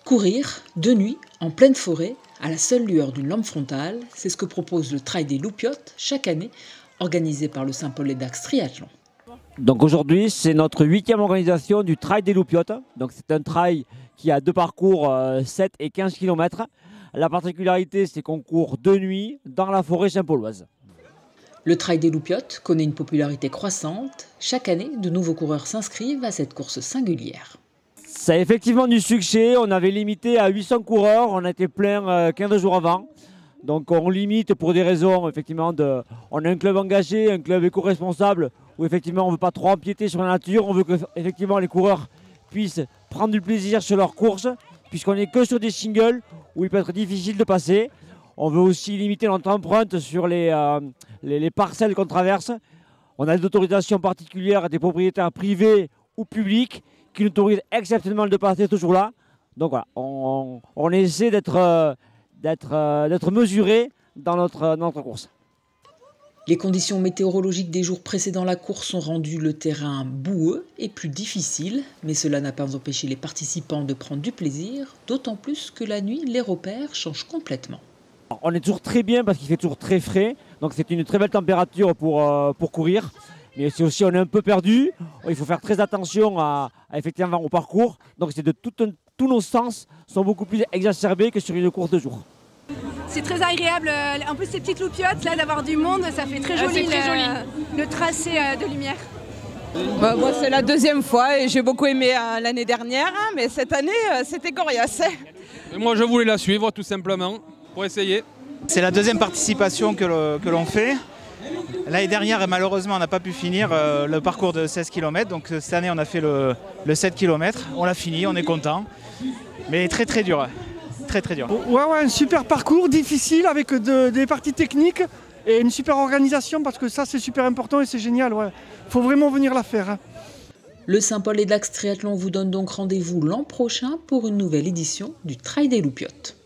Courir, de nuit, en pleine forêt, à la seule lueur d'une lampe frontale, c'est ce que propose le Trail des Loupiottes chaque année, organisé par le Saint-Paul-et-Dax Triathlon. Donc aujourd'hui, c'est notre 8e organisation du Trail des Loupiottes. Donc c'est un trail qui a deux parcours, 7 et 15 km. La particularité, c'est qu'on court de nuit dans la forêt saint-pauloise. Le Trail des Loupiottes connaît une popularité croissante. Chaque année, de nouveaux coureurs s'inscrivent à cette course singulière. Ça a effectivement du succès. On avait limité à 800 coureurs. On a été plein 15 jours avant. Donc on limite pour des raisons, effectivement, on a un club engagé, un club éco-responsable, où effectivement on ne veut pas trop empiéter sur la nature. On veut que effectivement les coureurs puissent prendre du plaisir sur leur course, puisqu'on n'est que sur des singles où il peut être difficile de passer. On veut aussi limiter notre empreinte sur les parcelles qu'on traverse. On a des autorisations particulières des propriétaires privés ou publics qui nous autorisent exceptionnellement de passer toujours là. Donc voilà, on essaie d'être mesuré dans notre course. Les conditions météorologiques des jours précédant la course ont rendu le terrain boueux et plus difficile, mais cela n'a pas empêché les participants de prendre du plaisir, d'autant plus que la nuit, les repères changent complètement. On est toujours très bien parce qu'il fait toujours très frais, donc c'est une très belle température pour courir. Mais c'est aussi, on est un peu perdu, il faut faire très attention effectivement au parcours. Donc c'est tous nos sens sont beaucoup plus exacerbés que sur une course de jour. C'est très agréable, en plus ces petites loupiottes, là d'avoir du monde, ça fait très joli, le tracé de lumière. Moi c'est la deuxième fois et j'ai beaucoup aimé l'année dernière, mais cette année c'était coriace. Et moi je voulais la suivre tout simplement, pour essayer. C'est la deuxième participation que l'on fait. L'année dernière, malheureusement, on n'a pas pu finir le parcours de 16 km. Donc cette année, on a fait le 7 km. On l'a fini, on est content. Mais très très dur. Très très dur. Ouais, un super parcours, difficile, avec des parties techniques et une super organisation, parce que ça, c'est super important et c'est génial. Ouais. Faut vraiment venir la faire. Hein. Le Saint-Paul-et-Dax Triathlon vous donne donc rendez-vous l'an prochain pour une nouvelle édition du Trail des Loupiottes.